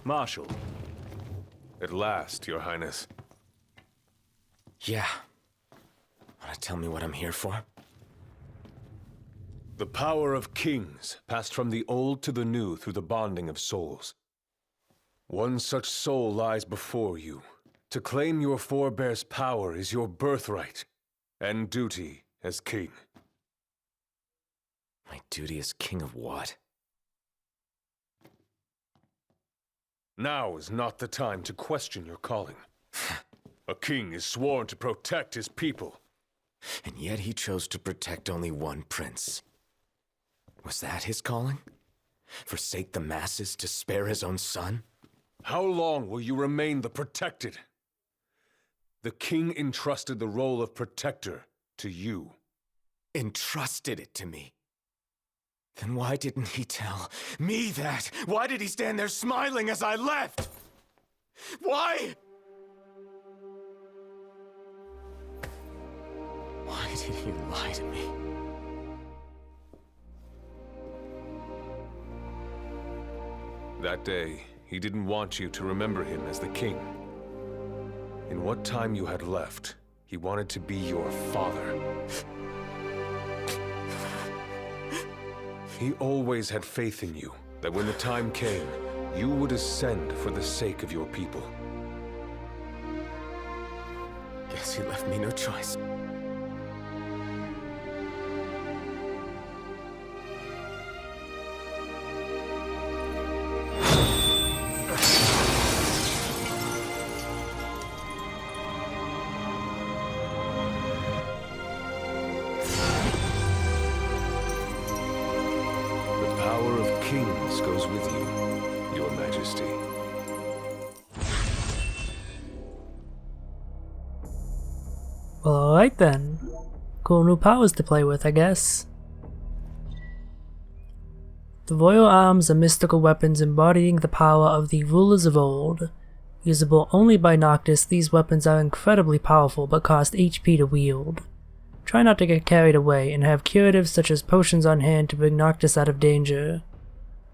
Marshal. At last, Your Highness. Yeah. Wanna tell me what I'm here for? The power of kings passed from the old to the new through the bonding of souls. One such soul lies before you. To claim your forebear's power is your birthright and duty as king. My duty as king of what? Now is not the time to question your calling. A king is sworn to protect his people. And yet he chose to protect only one prince. Was that his calling? Forsake the masses to spare his own son? How long will you remain the protected? The king entrusted the role of protector to you. Entrusted it to me? Then why didn't he tell me that? Why did he stand there smiling as I left? Why? Why did he lie to me? That day, he didn't want you to remember him as the king. In what time you had left, he wanted to be your father. He always had faith in you, that when the time came, you would ascend for the sake of your people. Guess he left me no choice. Kings goes with you, Your Majesty. Well, alright then. Cool new powers to play with, I guess. The royal arms are mystical weapons embodying the power of the rulers of old. Usable only by Noctis, these weapons are incredibly powerful but cost HP to wield. Try not to get carried away and have curatives such as potions on hand to bring Noctis out of danger.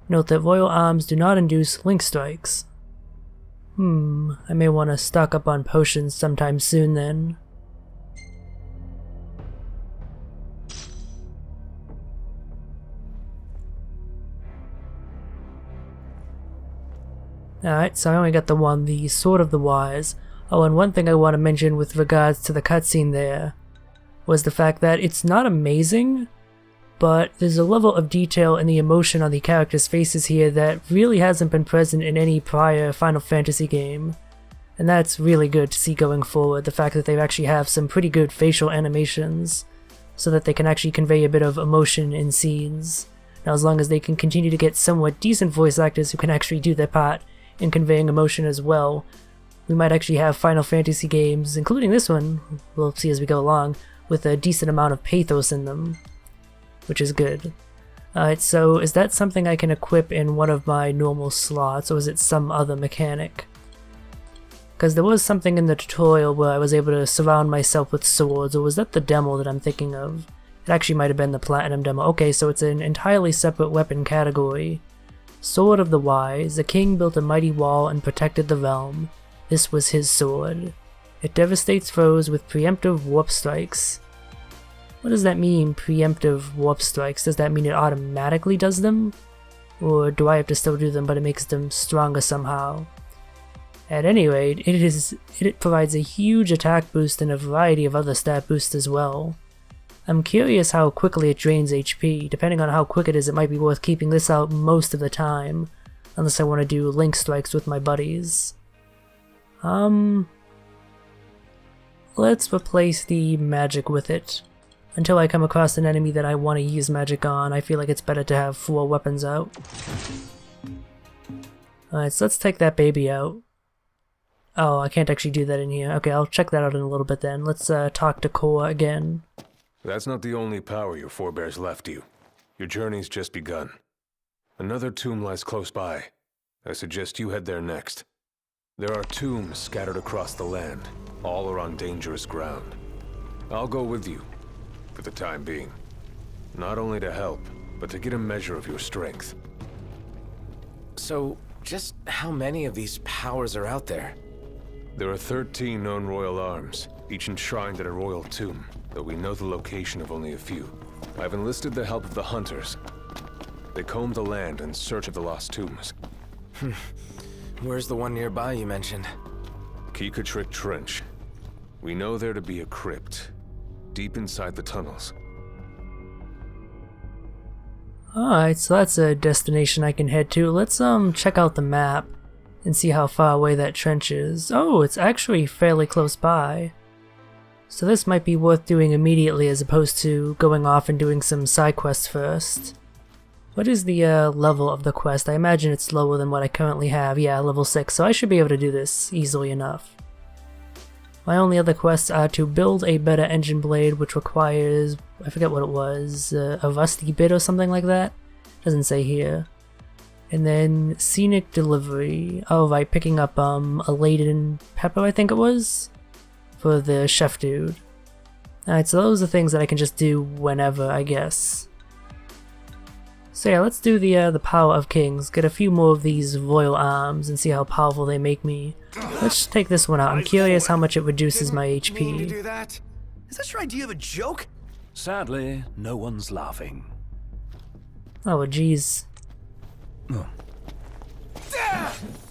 Note that royal arms do not induce link strikes. I may want to stock up on potions sometime soon then. Alright, so I only got the one, the Sword of the Wise. Oh, and one thing I want to mention with regards to the cutscene there was the fact that it's not amazing, but there's a level of detail and the emotion on the characters' faces here that really hasn't been present in any prior Final Fantasy game. And that's really good to see going forward, the fact that they actually have some pretty good facial animations, so that they can actually convey a bit of emotion in scenes. Now as long as they can continue to get somewhat decent voice actors who can actually do their part in conveying emotion as well, we might actually have Final Fantasy games, including this one, we'll see as we go along, with a decent amount of pathos in them, which is good. Alright, so is that something I can equip in one of my normal slots, or is it some other mechanic? Because there was something in the tutorial where I was able to surround myself with swords, or was that the demo that I'm thinking of? It actually might have been the Platinum demo. Okay, so it's an entirely separate weapon category. Sword of the Wise. The king built a mighty wall and protected the realm. This was his sword. It devastates foes with preemptive warp strikes. What does that mean, preemptive warp strikes? Does that mean it automatically does them? Or do I have to still do them but it makes them stronger somehow? At any rate, it provides a huge attack boost and a variety of other stat boosts as well. I'm curious how quickly it drains HP. Depending on how quick it is, it might be worth keeping this out most of the time, unless I want to do link strikes with my buddies. Let's replace the magic with it. Until I come across an enemy that I want to use magic on, I feel like it's better to have 4 weapons out. Alright, so let's take that baby out. Oh, I can't actually do that in here. Okay, I'll check that out in a little bit then. Let's talk to Cor again. That's not the only power your forebears left you. Your journey's just begun. Another tomb lies close by. I suggest you head there next. There are tombs scattered across the land. All are on dangerous ground. I'll go with you. For the time being. Not only to help, but to get a measure of your strength. So, Just how many of these powers are out there? There are 13 known royal arms, each enshrined at a royal tomb, though we know the location of only a few. I've enlisted the help of the hunters. They comb the land in search of the lost tombs. Where's the one nearby you mentioned? Kikatrik Trench. We know there to be a crypt, deep inside the tunnels. Alright, so that's a destination I can head to. Let's check out the map and see how far away that trench is. Oh, it's actually fairly close by. So this might be worth doing immediately as opposed to going off and doing some side quests first. What is the level of the quest? I imagine it's lower than what I currently have. Yeah, level 6, so I should be able to do this easily enough. My only other quests are to build a better engine blade, which requires, I forget what it was, a rusty bit or something like that? Doesn't say here. And then scenic delivery. Oh right, picking up a laden pepper, I think it was? For the chef dude. Alright, so those are things that I can just do whenever, I guess. So yeah, let's do the Power of Kings, get a few more of these royal arms and see how powerful they make me. Let's take this one out. I'm curious how much it reduces my Mean to HP. do that? Is that your idea of a joke? Sadly, no one's laughing. Oh jeez.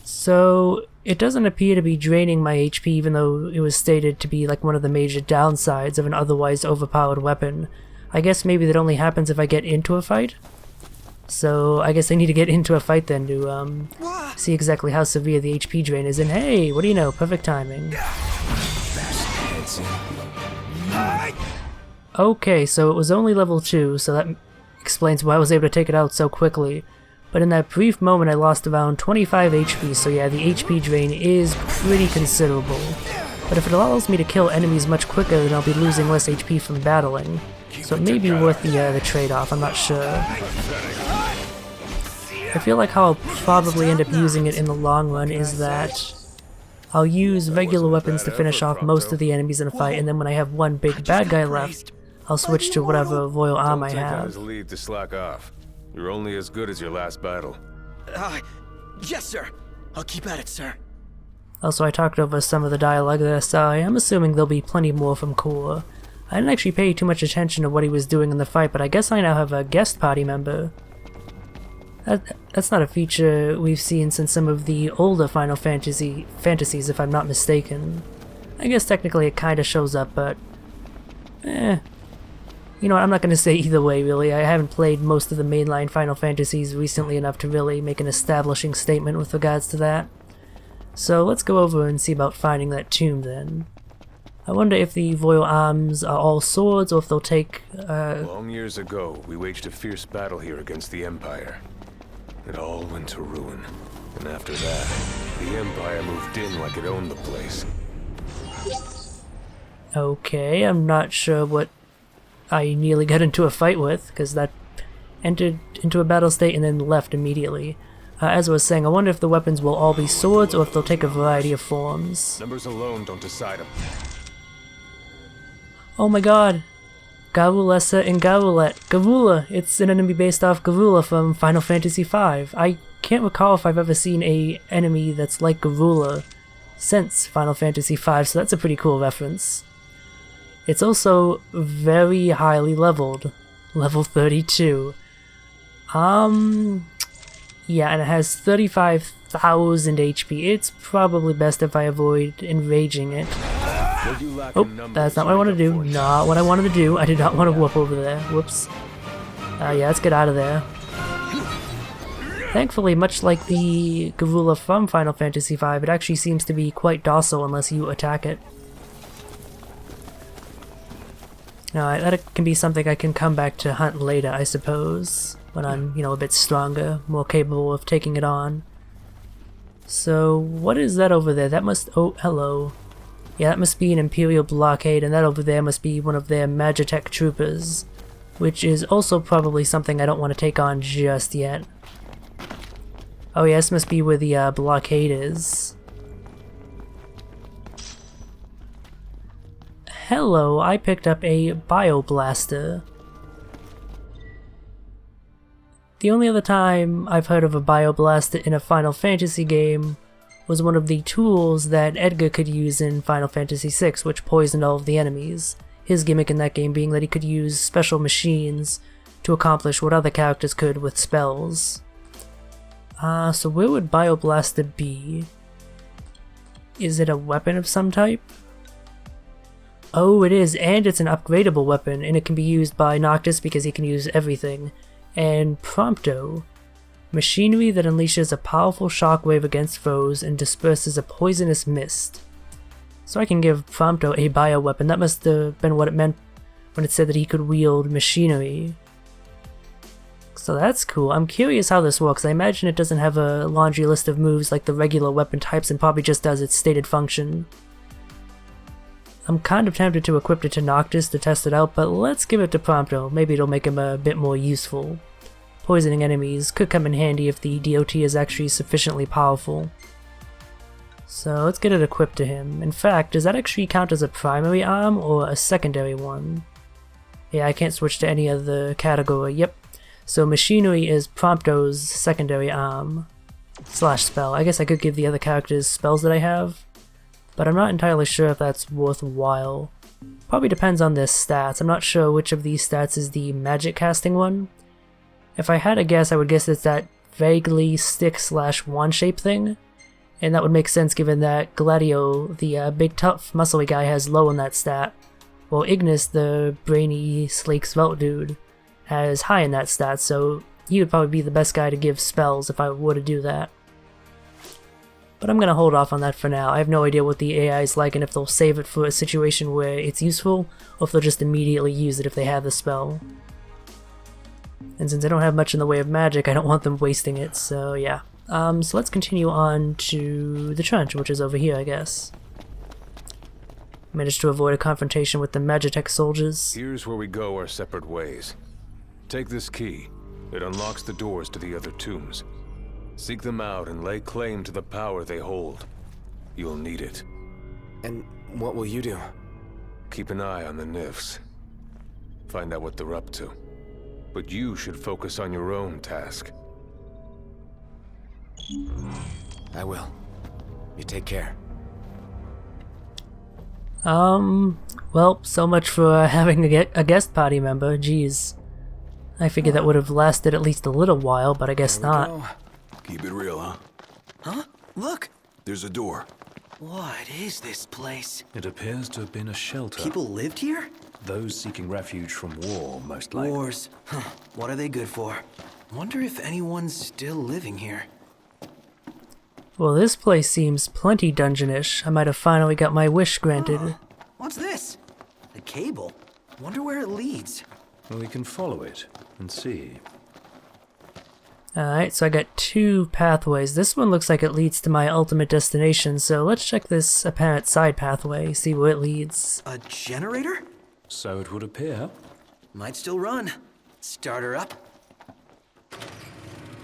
So, it doesn't appear to be draining my HP even though it was stated to be like one of the major downsides of an otherwise overpowered weapon. I guess maybe that only happens if I get into a fight? So, I guess I need to get into a fight then to see exactly how severe the HP drain is. And hey, what do you know, perfect timing. Okay, so it was only level 2, so that explains why I was able to take it out so quickly. But in that brief moment I lost around 25 HP, so yeah, the HP drain is pretty considerable. But if it allows me to kill enemies much quicker, then I'll be losing less HP from battling. So it may be worth the trade-off, I'm not sure. I feel like how I'll probably end up using it in the long run is that I'll use regular weapons to finish off most of the enemies in a fight, and then when I have one big bad guy left, I'll switch to whatever royal arm I Don't take that have. as a lead to slack off. You're only as good as your last battle. Yes, sir. I'll keep at it, sir. Also, I talked over some of the dialogue there, so I am assuming there'll be plenty more from Core. I didn't actually pay too much attention to what he was doing in the fight, but I guess I now have a guest party member. That's not a feature we've seen since some of the older Final Fantasies, if I'm not mistaken. I guess technically it kinda shows up, but... You know what, I'm not gonna say either way, really. I haven't played most of the mainline Final Fantasies recently enough to really make an establishing statement with regards to that. So let's go over and see about finding that tomb then. I wonder if the royal arms are all swords or if they'll take, Long years ago, we waged a fierce battle here against the Empire. It all went to ruin. And after that, the Empire moved in like it owned the place. Okay, I'm not sure what I nearly got into a fight with, because that entered into a battle state and then left immediately. As I was saying, I wonder if the weapons will all be swords or if they'll take a variety of forms. Numbers alone don't decide them. Oh my god! Garulessa and Garulet. Garula! It's an enemy based off Garula from Final Fantasy V. I can't recall if I've ever seen a enemy that's like Garula since Final Fantasy V, so that's a pretty cool reference. It's also very highly leveled. Level 32. Yeah, and it has 35,000 HP. It's probably best if I avoid enraging it. What you lack Oh, in numbers, that's not what I wanted to do. Not what I wanted to do. I did not want to whoop over there. Whoops. Yeah, let's get out of there. Thankfully, much like the Garula from Final Fantasy V, it actually seems to be quite docile unless you attack it. Now, that can be something I can come back to hunt later, I suppose, when I'm, you know, a bit stronger, more capable of taking it on. So, what is that over there? That must... oh, hello. Yeah, that must be an Imperial blockade, and that over there must be one of their Magitech troopers, which is also probably something I don't want to take on just yet. Oh yeah, this must be where the blockade is. Hello, I picked up a Bioblaster. The only other time I've heard of a Bioblast in a Final Fantasy game was one of the tools that Edgar could use in Final Fantasy VI, which poisoned all of the enemies. His gimmick in that game being that he could use special machines to accomplish what other characters could with spells. So where would Bioblaster be? Is it a weapon of some type? Oh, it is, and it's an upgradable weapon, and it can be used by Noctis because he can use everything. And Prompto. Machinery that unleashes a powerful shockwave against foes and disperses a poisonous mist. So I can give Prompto a bioweapon. That must have been what it meant when it said that he could wield machinery. So that's cool. I'm curious how this works. I imagine it doesn't have a laundry list of moves like the regular weapon types and probably just does its stated function. I'm kind of tempted to equip it to Noctis to test it out, but let's give it to Prompto. Maybe it'll make him a bit more useful. Poisoning enemies could come in handy if the DOT is actually sufficiently powerful. So let's get it equipped to him. In fact, does that actually count as a primary arm or a secondary one? Yeah, I can't switch to any other category. Yep. So machinery is Prompto's secondary arm slash spell. I guess I could give the other characters spells that I have, but I'm not entirely sure if that's worthwhile. Probably depends on their stats. I'm not sure which of these stats is the magic casting one. If I had a guess, I would guess it's that vaguely stick slash wand shape thing, and that would make sense given that Gladio, the big tough muscly guy, has low on that stat, while Ignis, the brainy sleek svelte dude, has high in that stat, so he would probably be the best guy to give spells if I were to do that. But I'm gonna hold off on that for now. I have no idea what the AI is like and if they'll save it for a situation where it's useful, or if they'll just immediately use it if they have the spell. And since I don't have much in the way of magic, I don't want them wasting it, so yeah. So let's continue on to the trench, which is over here, I guess. Managed to avoid a confrontation with the Magitech soldiers. Here's where we go our separate ways. Take this key. It unlocks the doors to the other tombs. Seek them out and lay claim to the power they hold. You'll need it. And what will you do? Keep an eye on the Nifs. Find out what they're up to. But you should focus on your own task. I will. You take care. Well, so much for having a guest party member, jeez. I figured that would have lasted at least a little while, but I guess not. Keep it real, huh? Huh? Look! There's a door. What is this place? It appears to have been a shelter. People lived here? Those seeking refuge from war, most likely. Wars. Huh. What are they good for? Wonder if anyone's still living here. Well, this place seems plenty dungeonish. I might have finally got my wish granted. What's this? A cable? Wonder where it leads. We can follow it and see. Alright, so I got two pathways. This one looks like it leads to my ultimate destination, so let's check this apparent side pathway, see where it leads. A generator? So it would appear. Might still run. Start her up.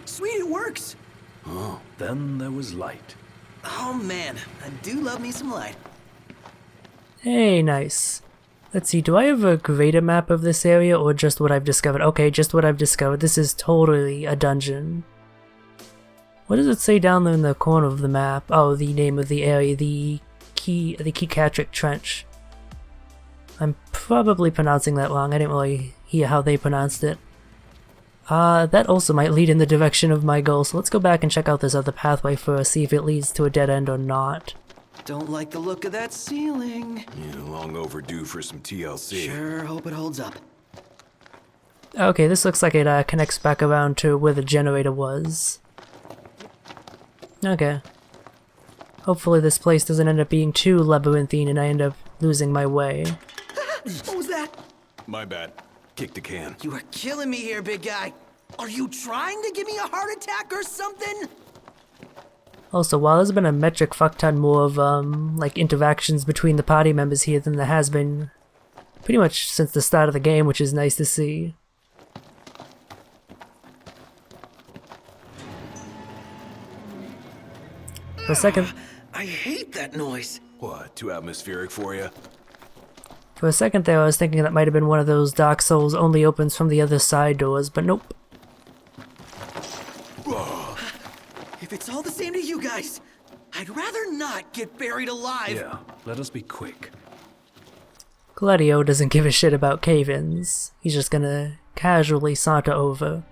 Sweet, it works! Then there was light. Oh man, I do love me some light. Hey, nice. Let's see, do I have a greater map of this area or just what I've discovered? Okay, just what I've discovered. This is totally a dungeon. What does it say down there in the corner of the map? Oh, the name of the area, the Keycatric Trench. I'm probably pronouncing that wrong. I didn't really hear how they pronounced it. That also might lead in the direction of my goal, so let's go back and check out this other pathway first, see if it leads to a dead end or not. Don't like the look of that ceiling. Yeah, long overdue for some TLC. Sure hope it holds up. Okay, this looks like it connects back around to where the generator was. Okay. Hopefully this place doesn't end up being too labyrinthine and I end up losing my way. What was that? My bad. Kick the can. You are killing me here, big guy. Are you trying to give me a heart attack or something? Also, while there's been a metric fuck ton more of, like, interactions between the party members here than there has been pretty much since the start of the game, which is nice to see. For a second... I hate that noise. What, too atmospheric for you? For a second there, I was thinking that might have been one of those Dark Souls only opens from the other side doors, but nope. it's all the same to you guys, I'd rather not get buried alive. Yeah, let us be quick. Gladio doesn't give a shit about cave-ins. He's just gonna casually saunter over.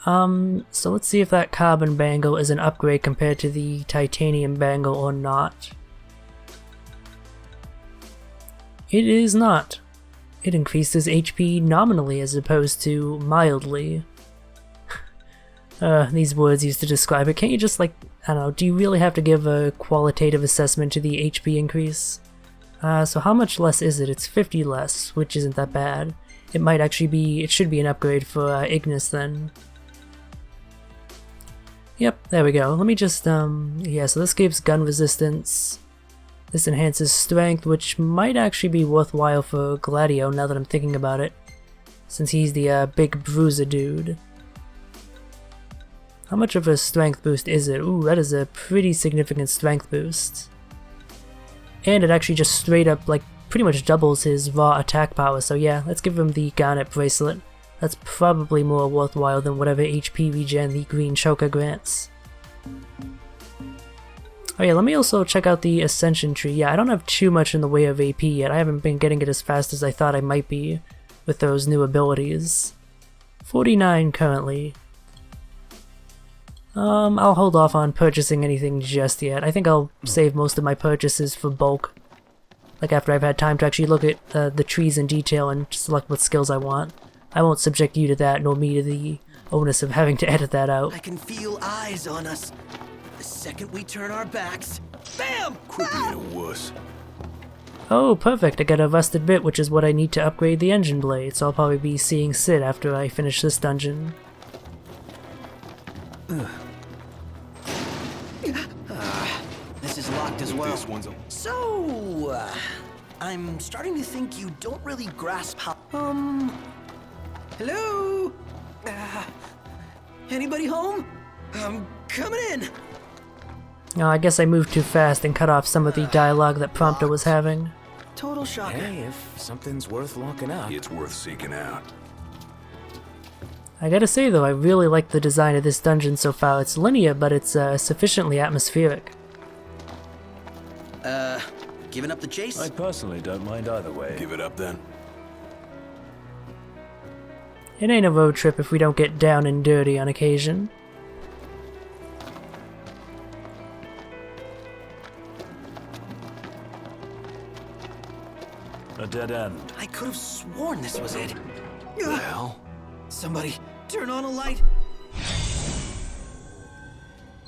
So let's see if that carbon bangle is an upgrade compared to the titanium bangle or not. It is not. It increases HP nominally as opposed to mildly. These words used to describe it. Can't you just, like, I don't know, do you really have to give a qualitative assessment to the HP increase? So how much less is it? It's 50 less, which isn't that bad. It might actually be, it should be an upgrade for Ignis then. Yep, there we go. Let me just, yeah, so this gives gun resistance. This enhances strength, which might actually be worthwhile for Gladio now that I'm thinking about it, since he's the big bruiser dude. How much of a strength boost is it? Ooh, that is a pretty significant strength boost. And it actually just straight up, like, pretty much doubles his raw attack power, so yeah, let's give him the Garnet Bracelet. That's probably more worthwhile than whatever HP regen the Green Choker grants. Oh yeah, let me also check out the Ascension Tree. Yeah, I don't have too much in the way of AP yet. I haven't been getting it as fast as I thought I might be with those new abilities. 49 currently. I'll hold off on purchasing anything just yet. I think I'll save most of my purchases for bulk. Like after I've had time to actually look at the trees in detail and select what skills I want. I won't subject you to that, nor me to the onus of having to edit that out. I can feel eyes on us. The second we turn our backs, bam! Quit being a wuss. Oh, perfect, I got a rusted bit, which is what I need to upgrade the engine blade, so I'll probably be seeing Sid after I finish this dungeon. This is locked as well. This one's a... So, I'm starting to think you don't really grasp how... Hello? Anybody home? I'm coming in. Oh, I guess I moved too fast and cut off some of the dialogue that Prompto was having. Total shocker. Hey, if something's worth locking up. It's worth seeking out. I gotta say though, I really like the design of this dungeon so far. It's linear, but it's sufficiently atmospheric. Giving up the chase? I personally don't mind either way. Give it up then. It ain't a road trip if we don't get down and dirty on occasion. A dead end. I could have sworn this was it. Well, Somebody, turn on a light.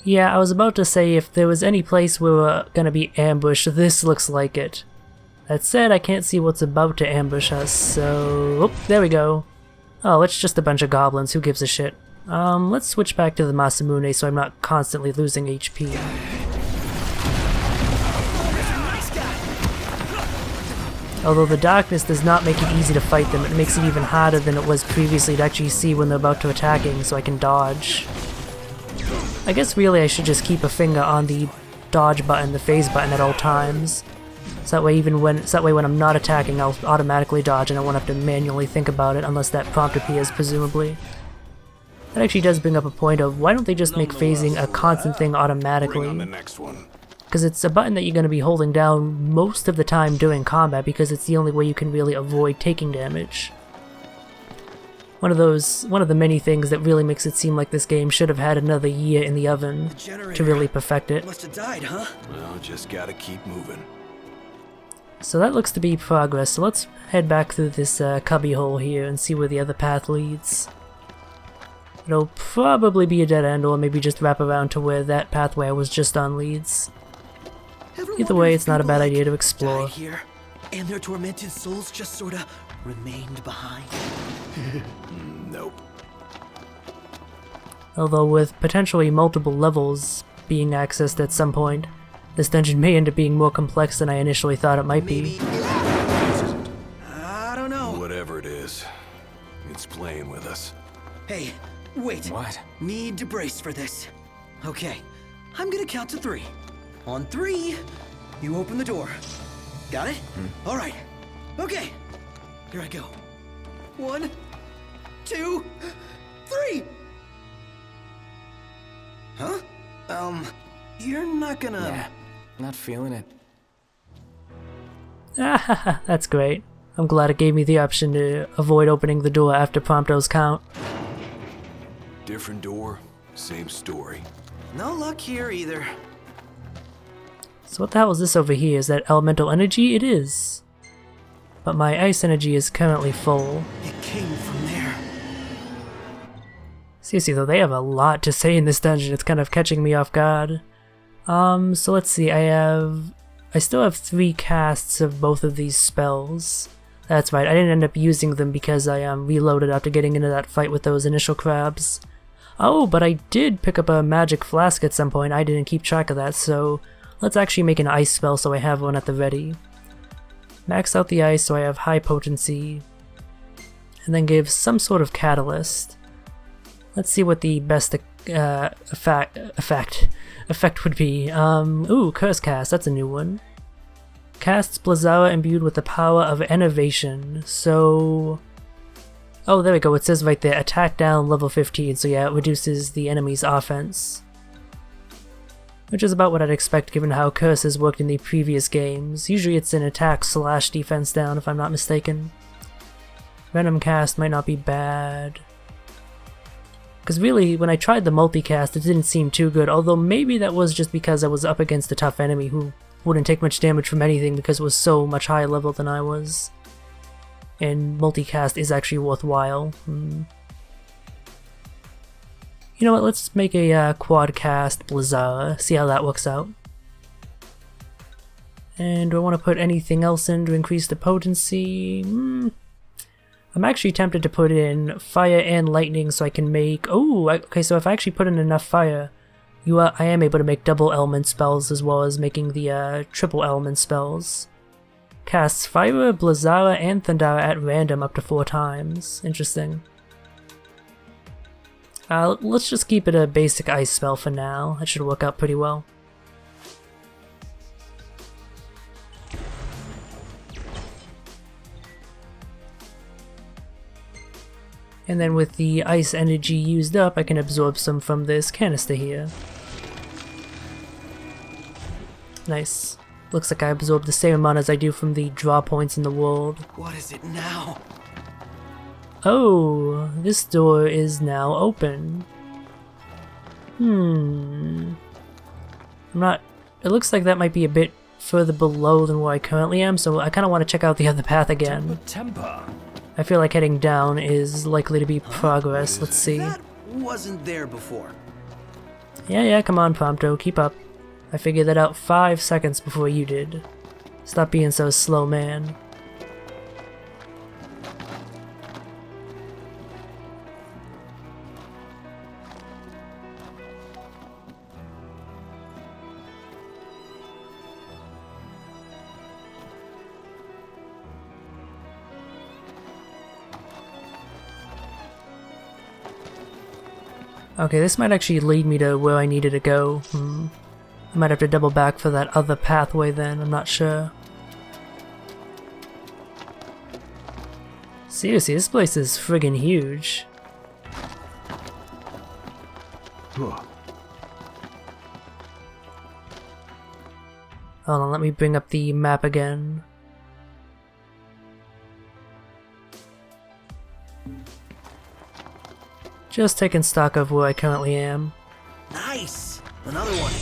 Yeah, I was about to say if there was any place we were gonna be ambushed, this looks like it. That said, I can't see what's about to ambush us, so... Oh, there we go. Oh, it's just a bunch of goblins, who gives a shit. Let's switch back to the Masamune so I'm not constantly losing HP. Although the darkness does not make it easy to fight them, it makes it even harder than it was previously to actually see when they're about to attacking so I can dodge. I guess really I should just keep a finger on the dodge button, the phase button at all times. So that way when I'm not attacking I'll automatically dodge and I won't have to manually think about it unless that prompt appears, presumably. That actually does bring up a point of why don't they just make phasing a constant thing bring on the automatically? next one. Because it's a button that you're going to be holding down most of the time during combat because it's the only way you can really avoid taking damage. One of the many things that really makes it seem like this game should have had another year in the oven to really perfect it. Must have died, huh? Well, just gotta keep moving. So that looks to be progress, so let's head back through this cubby hole here and see where the other path leads. It'll probably be a dead end or maybe just wrap around to where that pathway I was just on leads. Ever Either wondered way, if it's not a people, bad like, idea to explore. died here, and their tormented souls just sorta remained behind? Nope. Although with potentially multiple levels being accessed at some point, this dungeon may end up being more complex than I initially thought it might Maybe. be. I don't know. Whatever it is, it's playing with us. Hey, wait. What? Need to brace for this. Okay, I'm gonna count to 3. On 3, you open the door. Got it? All right. Okay. Here I go. 1, 2, 3. Huh? You're not gonna... Yeah, not feeling it. That's great. I'm glad it gave me the option to avoid opening the door after Prompto's count. Different door, same story. No luck here either. So what the hell is this over here? Is that elemental energy? It is. But my ice energy is currently full. It came from there. Seriously though, they have a lot to say in this dungeon. It's kind of catching me off guard. So let's see. I still have 3 casts of both of these spells. That's right, I didn't end up using them because I reloaded after getting into that fight with those initial crabs. Oh, but I did pick up a magic flask at some point. I didn't keep track of that, so let's actually make an ice spell so I have one at the ready. Max out the ice so I have high potency, and then give some sort of catalyst. Let's see what the best effect would be. Ooh, Curse Cast, that's a new one. Casts Blizzawa imbued with the power of Enervation, so... Oh, there we go, it says right there, attack down level 15, so yeah, it reduces the enemy's offense. Which is about what I'd expect given how Curse has worked in the previous games. Usually it's an attack / defense down, if I'm not mistaken. Venom Cast might not be bad. Because really, when I tried the multicast, it didn't seem too good, although maybe that was just because I was up against a tough enemy who wouldn't take much damage from anything because it was so much higher level than I was. And multicast is actually worthwhile. You know what, let's make a quad cast Blizzawa, see how that works out. And do I want to put anything else in to increase the potency? I'm actually tempted to put in fire and lightning so I can make... Oh, okay, so if I actually put in enough fire, I am able to make double element spells as well as making the triple element spells. Casts Fire, Blizzawa, and Thundara at random up to 4 times. Interesting. Let's just keep it a basic ice spell for now. That should work out pretty well. And then with the ice energy used up, I can absorb some from this canister here. Nice. Looks like I absorb the same amount as I do from the draw points in the world. What is it now? Oh, this door is now open. I'm not... It looks like that might be a bit further below than where I currently am, so I kind of want to check out the other path again. Temper. I feel like heading down is likely to be progress. Let's see. That wasn't there before. Yeah, come on, Prompto, keep up. I figured that out 5 seconds before you did. Stop being so slow, man. Okay, this might actually lead me to where I needed to go. I might have to double back for that other pathway then, I'm not sure. Seriously, this place is friggin' huge. Hold on, let me bring up the map again. Just taking stock of where I currently am. Nice! Another one.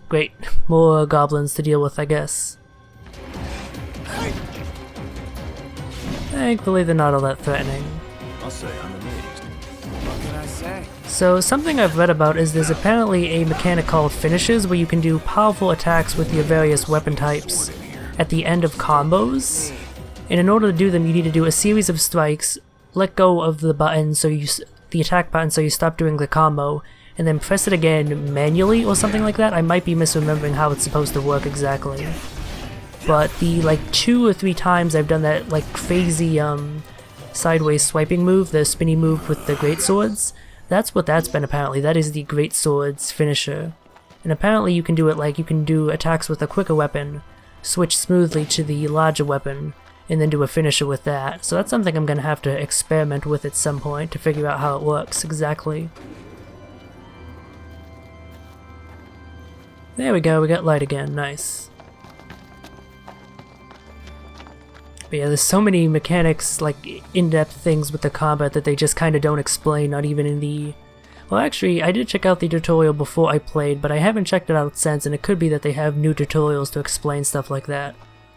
Great. More goblins to deal with, I guess. Thankfully, they're not all that threatening. I'll say I'm amazed. What can I say? So, something I've read about is there's apparently a mechanic called finishes where you can do powerful attacks with your various weapon types at the end of combos. And in order to do them, you need to do a series of strikes, let go of the button, the attack button, so you stop doing the combo, and then press it again manually or something like that. I might be misremembering how it's supposed to work exactly. But the 2 or 3 times I've done that crazy sideways swiping move, the spinny move with the great swords, that's what that's been apparently. That is the great swords finisher. And apparently you can do it you can do attacks with a quicker weapon, switch smoothly to the larger weapon, and then do a finisher with that. So that's something I'm gonna have to experiment with at some point to figure out how it works exactly. There we go, we got light again, nice. But yeah, there's so many mechanics, like in-depth things with the combat that they just kind of don't explain, not even in the... Well, actually, I did check out the tutorial before I played, but I haven't checked it out since, and it could be that they have new tutorials to explain stuff like that.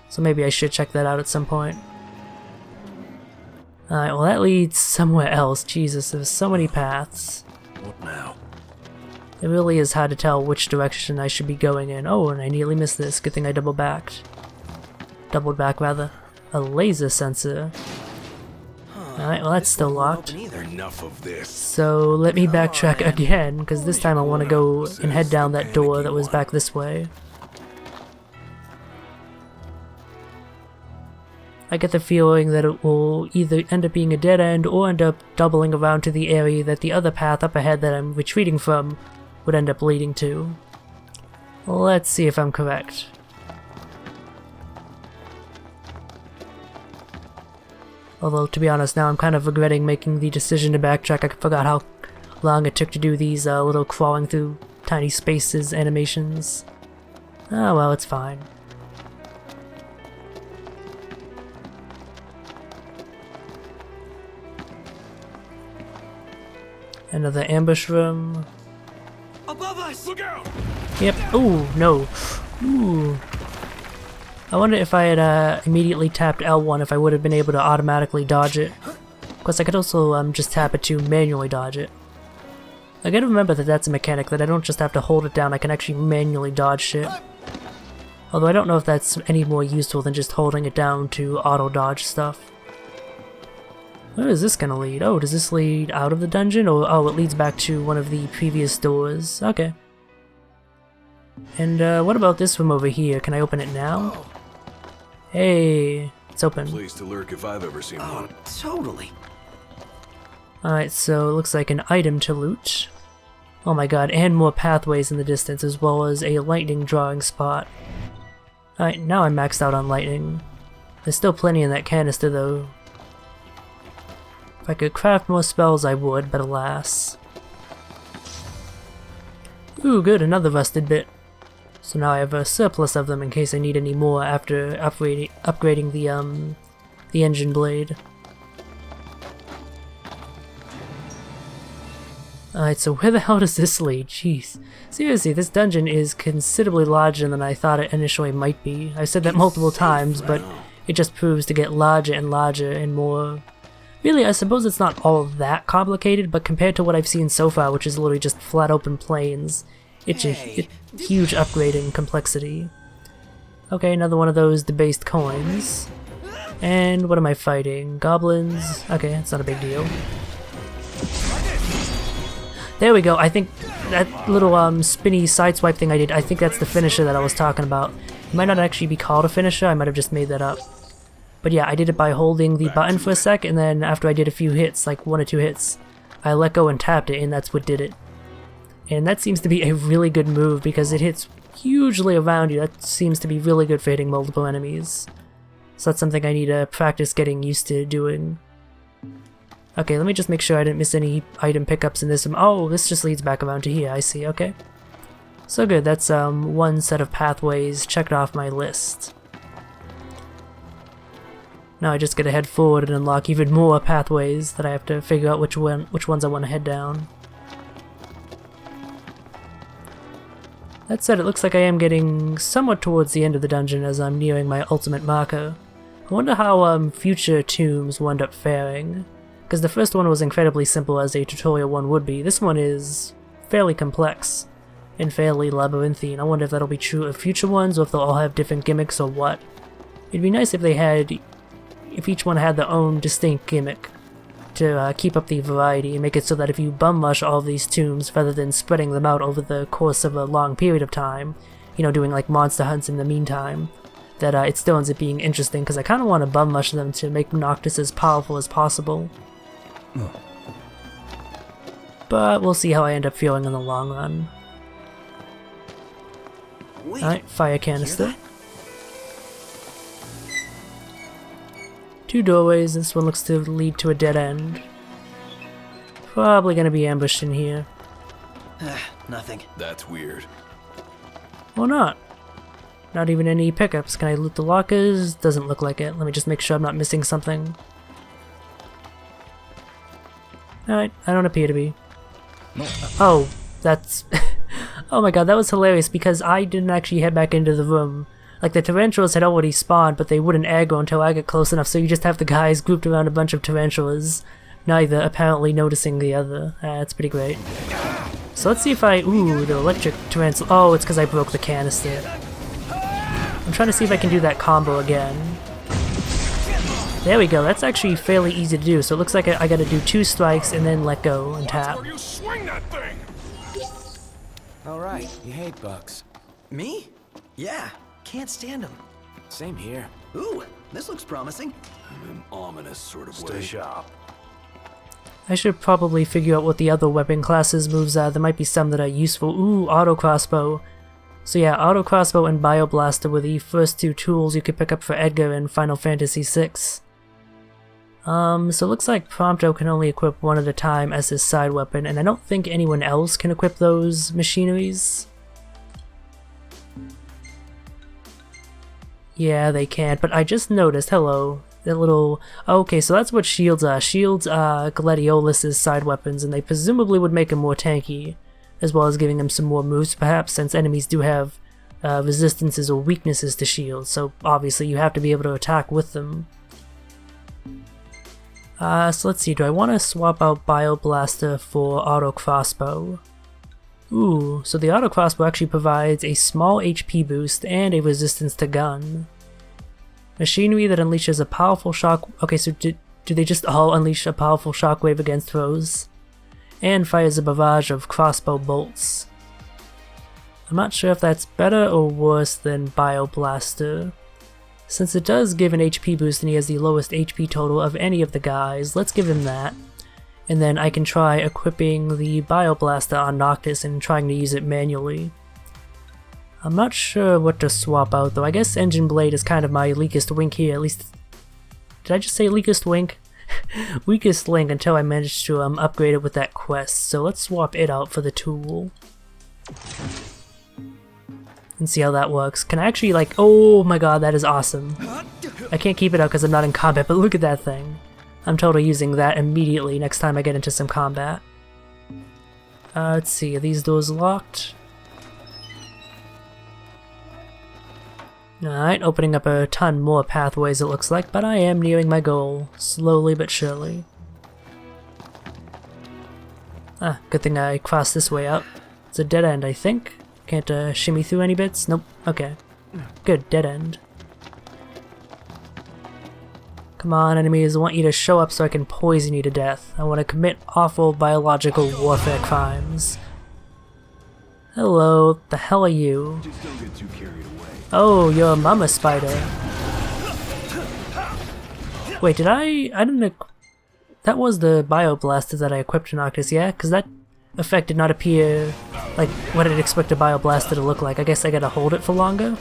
So maybe I should check that out at some point. Alright, well that leads somewhere else. Jesus, there's so many paths. What now? It really is hard to tell which direction I should be going in. Oh, and I nearly missed this. Good thing I doubled back, rather. A laser sensor. Alright, well that's still locked. Enough of this. So let me backtrack again, because this time I want to go and head down that door that was back this way. I get the feeling that it will either end up being a dead end or end up doubling around to the area that the other path up ahead that I'm retreating from would end up leading to. Let's see if I'm correct. Although, to be honest, now I'm kind of regretting making the decision to backtrack. I forgot how long it took to do these little crawling through tiny spaces animations. Ah, well, it's fine. Another ambush room. Above us! Look out! Yep. Ooh, no. Ooh. I wonder if I had immediately tapped L1 if I would have been able to automatically dodge it. Of course, I could also just tap it to manually dodge it. I gotta remember that that's a mechanic, that I don't just have to hold it down, I can actually manually dodge shit. Although I don't know if that's any more useful than just holding it down to auto-dodge stuff. Where is this gonna lead? Oh, does this lead out of the dungeon? Or, oh, it leads back to one of the previous doors. Okay. And what about this room over here? Can I open it now? Hey, it's open. Place to lurk if I've ever seen one. Totally. Alright, so it looks like an item to loot. Oh my god, and more pathways in the distance, as well as a lightning drawing spot. Alright, now I'm maxed out on lightning. There's still plenty in that canister though. If I could craft more spells I would, but alas. Ooh, good, another rusted bit. So now I have a surplus of them in case I need any more after upgrading the engine blade. Alright, so where the hell does this lead? Jeez. Seriously, this dungeon is considerably larger than I thought it initially might be. I've said that multiple times, but it just proves to get larger and larger and more... Really, I suppose it's not all that complicated, but compared to what I've seen so far, which is literally just flat open plains, it's a huge upgrade in complexity. Okay, another one of those debased coins. And what am I fighting? Goblins? Okay, it's not a big deal. There we go, I think that little spinny sideswipe thing I did, I think that's the finisher that I was talking about. It might not actually be called a finisher, I might have just made that up. But yeah, I did it by holding the button for a sec, and then after I did a few hits, like 1 or 2 hits, I let go and tapped it, and that's what did it. And that seems to be a really good move because it hits hugely around you. That seems to be really good for hitting multiple enemies. So that's something I need to practice getting used to doing. Okay, let me just make sure I didn't miss any item pickups in this. Oh, this just leads back around to here, I see, okay. So good, that's one set of pathways checked off my list. Now I just gotta head forward and unlock even more pathways that I have to figure out which ones I want to head down. That said, it looks like I am getting somewhat towards the end of the dungeon as I'm nearing my ultimate marker. I wonder how future tombs will end up faring. Because the first one was incredibly simple as a tutorial one would be. This one is fairly complex and fairly labyrinthine. I wonder if that'll be true of future ones or if they'll all have different gimmicks or what. It'd be nice if if each one had their own distinct gimmick to keep up the variety and make it so that if you bum rush all of these tombs rather than spreading them out over the course of a long period of time, you know, doing like monster hunts in the meantime, that it still ends up being interesting because I kind of want to bum rush them to make Noctis as powerful as possible. But we'll see how I end up feeling in the long run. Alright, fire canister. 2 doorways, this one looks to lead to a dead end. Probably gonna be ambushed in here. Nothing. That's weird. Or not. Not even any pickups. Can I loot the lockers? Doesn't look like it. Let me just make sure I'm not missing something. Alright, I don't appear to be. Oh, that's... oh my god, that was hilarious because I didn't actually head back into the room. Like, the tarantulas had already spawned, but they wouldn't aggro until I get close enough, so you just have the guys grouped around a bunch of tarantulas, neither apparently noticing the other. That's pretty great. So let's see if I... Ooh, the electric tarantula... Oh, it's because I broke the canister. I'm trying to see if I can do that combo again. There we go, that's actually fairly easy to do, so it looks like I gotta do 2 strikes and then let go and tap. You swing that thing! Alright, you hate bugs. Me? Yeah, can't stand them. Same here. Ooh, this looks promising. In an ominous sort of Stay way. sharp. I should probably figure out what the other weapon classes moves are. There might be some that are useful. Ooh, auto crossbow. So yeah, auto crossbow and bioblaster were the first 2 tools you could pick up for Edgar in Final Fantasy VI. So it looks like Prompto can only equip one at a time as his side weapon, and I don't think anyone else can equip those machineries. Yeah, they can't, but I just noticed, hello, that little... Okay, so that's what shields are. Shields are Gladiolus' side weapons, and they presumably would make him more tanky, as well as giving him some more moves, perhaps, since enemies do have resistances or weaknesses to shields, so obviously you have to be able to attack with them. So let's see, do I want to swap out Bioblaster for Auto Crossbow? Ooh, so the Auto Crossbow actually provides a small HP boost and a resistance to gun. Machinery that unleashes a powerful shock... Okay, so do they just all unleash a powerful shockwave against foes? And fires a barrage of crossbow bolts. I'm not sure if that's better or worse than Bioblaster. Since it does give an HP boost and he has the lowest HP total of any of the guys, let's give him that. And then I can try equipping the Bioblaster on Noctis and trying to use it manually. I'm not sure what to swap out though. I guess Engine Blade is kind of my weakest link here, at least... Did I just say weakest link? Weakest link until I managed to upgrade it with that quest, so let's swap it out for the tool. And see how that works. Can I actually like... Oh my god, that is awesome. I can't keep it up because I'm not in combat, but look at that thing. I'm totally using that immediately next time I get into some combat. Let's see, are these doors locked? Alright, opening up a ton more pathways it looks like, but I am nearing my goal, slowly but surely. Ah, good thing I crossed this way up. It's a dead end, I think. Can't shimmy through any bits? Nope. Okay. Good, dead end. Come on, enemies, I want you to show up so I can poison you to death. I want to commit awful biological warfare crimes. Hello, the hell are you? Just don't get too carried away. Oh, you're a mama spider. Wait, did I didn't... That was the Bioblaster that I equipped to Noctis, yeah? Because that effect did not appear like what I'd expect a Bioblaster to look like. I guess I gotta hold it for longer?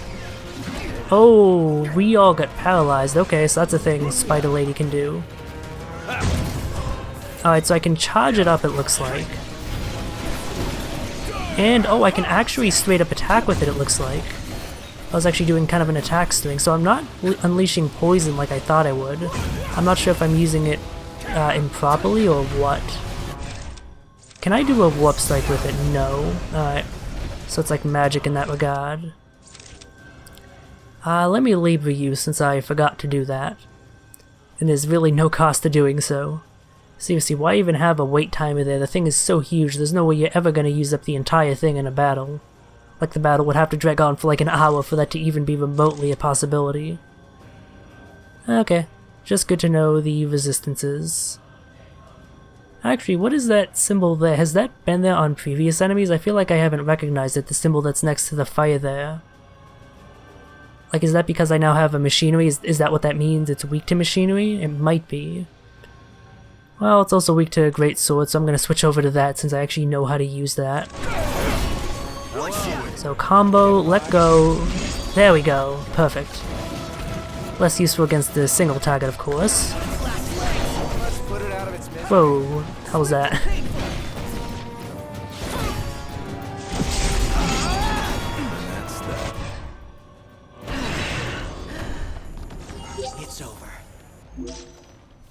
Oh, we all got paralyzed. Okay, so that's a thing Spider Lady can do. Alright, so I can charge it up, it looks like. And, oh, I can actually straight up attack with it, it looks like. I was actually doing kind of an attack string, so I'm not unleashing poison like I thought I would. I'm not sure if I'm using it improperly or what. Can I do a warp strike with it? No. Alright. So it's like magic in that regard. Let me leave reuse since I forgot to do that. And there's really no cost to doing so. Seriously, why even have a wait timer there? The thing is so huge, there's no way you're ever gonna use up the entire thing in a battle. Like the battle would have to drag on for like an hour for that to even be remotely a possibility. Okay, just good to know the resistances. Actually, what is that symbol there? Has that been there on previous enemies? I feel like I haven't recognized it, the symbol that's next to the fire there. Like, is that because I now have a machinery? Is that what that means? It's weak to machinery? It might be. Well, it's also weak to great sword, so I'm gonna switch over to that since I actually know how to use that. So combo, let go. There we go. Perfect. Less useful against the single target, of course. Whoa, how was that?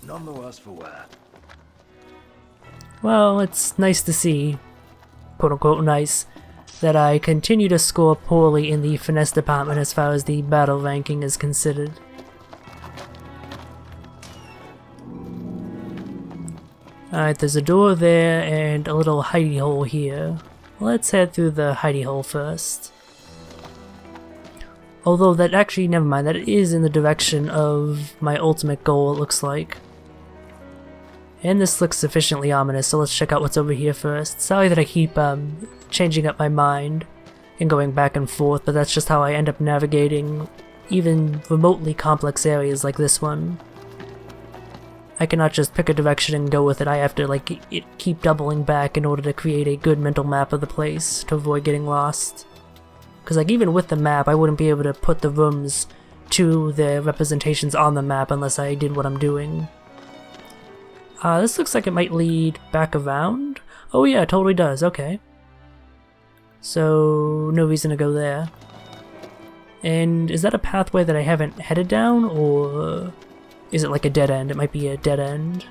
None the worse for wear. Well, it's nice to see, quote-unquote nice, that I continue to score poorly in the finesse department as far as the battle ranking is considered. Alright, there's a door there and a little hidey hole here. Let's head through the hidey hole first. Although that actually, never mind, that is in the direction of my ultimate goal, it looks like. And this looks sufficiently ominous, so let's check out what's over here first. Sorry that I keep changing up my mind and going back and forth, but that's just how I end up navigating even remotely complex areas like this one. I cannot just pick a direction and go with it. I have to keep doubling back in order to create a good mental map of the place to avoid getting lost. Because even with the map, I wouldn't be able to put the rooms to their representations on the map unless I did what I'm doing. This looks like it might lead back around. Oh yeah, it totally does, okay. So, no reason to go there. And is that a pathway that I haven't headed down, or is it like a dead end? It might be a dead end.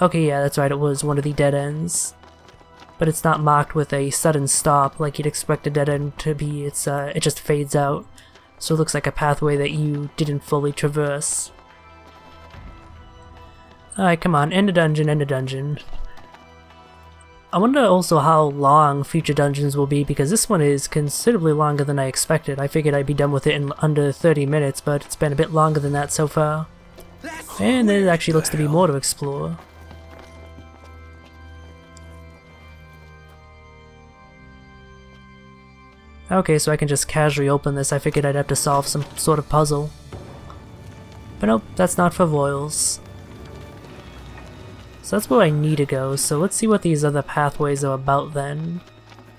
Okay, yeah, that's right, it was one of the dead ends. But it's not marked with a sudden stop like you'd expect a dead end to be. It just fades out. So it looks like a pathway that you didn't fully traverse. Alright, come on, end a dungeon, end a dungeon. I wonder also how long future dungeons will be, because this one is considerably longer than I expected. I figured I'd be done with it in under 30 minutes, but it's been a bit longer than that so far. And there actually looks to be more to explore. Okay, so I can just casually open this. I figured I'd have to solve some sort of puzzle. But nope, that's not for royals. So that's where I need to go, so let's see what these other pathways are about then.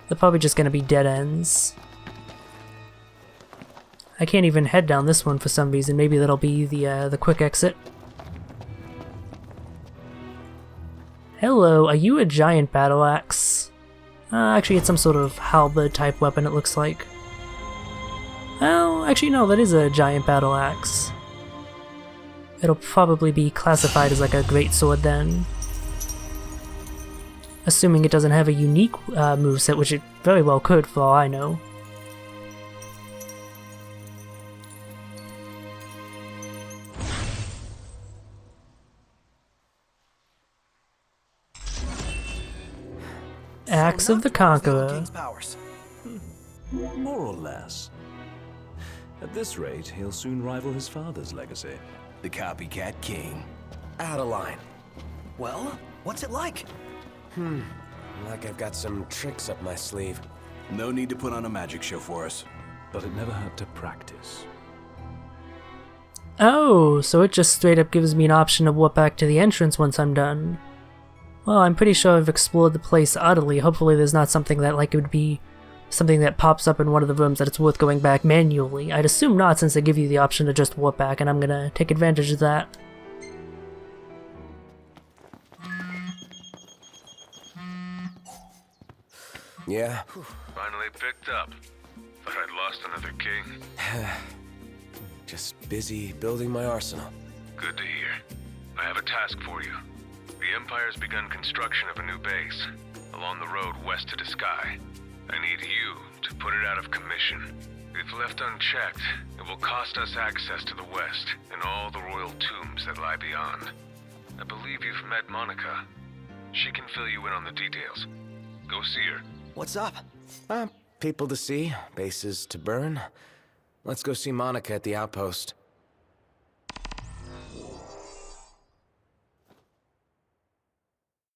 They're probably just gonna be dead ends. I can't even head down this one for some reason. Maybe that'll be the quick exit. Hello, are you a giant battle axe? Actually, it's some sort of halberd type weapon, it looks like. Oh, actually no, that is a giant battle axe. It'll probably be classified as like a great sword then. Assuming it doesn't have a unique moveset, which it very well could for all I know. Axe of the Conqueror. More or less. At this rate, he'll soon rival his father's legacy. The copycat king. Adeline. Well, what's it like? Like I've got some tricks up my sleeve. No need to put on a magic show for us. But it never hurt to practice. Oh, so it just straight up gives me an option to warp back to the entrance once I'm done. Well, I'm pretty sure I've explored the place utterly. Hopefully there's not something that it would be something that pops up in one of the rooms that it's worth going back manually. I'd assume not, since they give you the option to just warp back, and I'm gonna take advantage of that. Yeah? Finally picked up. Thought I'd lost another king. Just busy building my arsenal. Good to hear. I have a task for you. The Empire's begun construction of a new base, along the road west to the sky. I need you to put it out of commission. If left unchecked, it will cost us access to the west and all the royal tombs that lie beyond. I believe you've met Monica. She can fill you in on the details. Go see her. What's up? People to see, bases to burn. Let's go see Monica at the outpost.